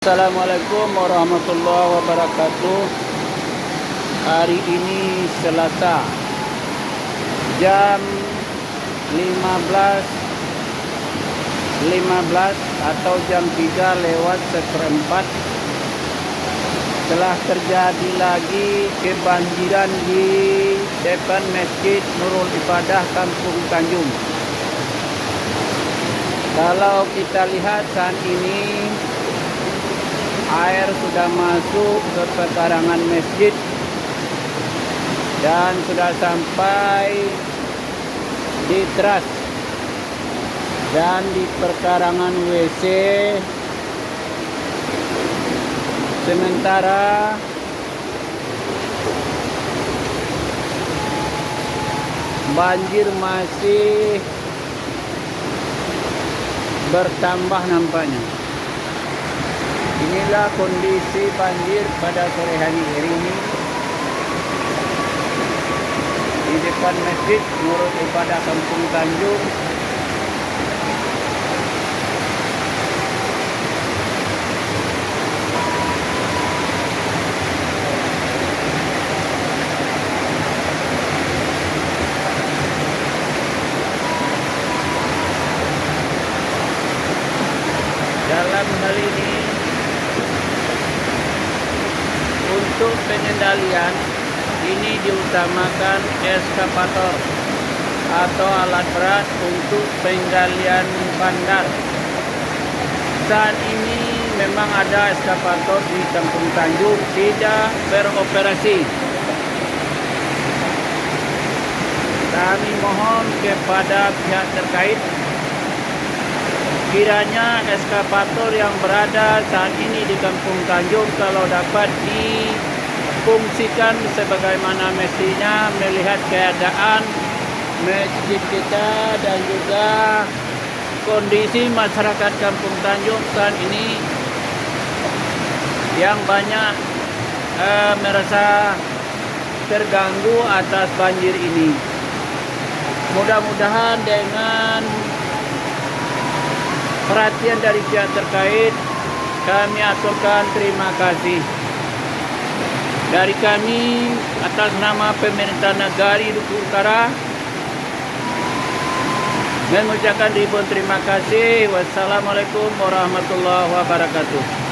Assalamualaikum warahmatullahi wabarakatuh. Hari ini Selasa, jam 15.15 atau jam 3:03 telah terjadi lagi kebanjiran di depan Masjid Nurul Ibadah Kampung Tanjung. Kalau kita lihat saat ini, air sudah masuk ke pekarangan masjid dan sudah sampai di teras dan di perkarangan WC. Sementara banjir masih bertambah nampaknya. Inilah kondisi banjir pada sore hari ini di depan Masjid Nurul Ibadah Kampung Tanjung. Dalam hal ini, untuk pengendalian ini diutamakan eskavator atau alat berat untuk penggalian bandar. Saat ini memang ada eskavator di Kampung Tanjung tidak beroperasi. Kami mohon kepada pihak terkait, kiranya eskavator yang berada saat ini di Kampung Tanjung kalau dapat difungsikan sebagaimana mestinya, melihat keadaan masjid kita dan juga kondisi masyarakat Kampung Tanjung saat ini yang banyak merasa terganggu atas banjir ini. Mudah-mudahan dengan perhatian dari pihak terkait, kami aturkan terima kasih. Dari kami atas nama pemerintah negari Duku Utara mengucapkan ribuan terima kasih. Wassalamualaikum warahmatullahi wabarakatuh.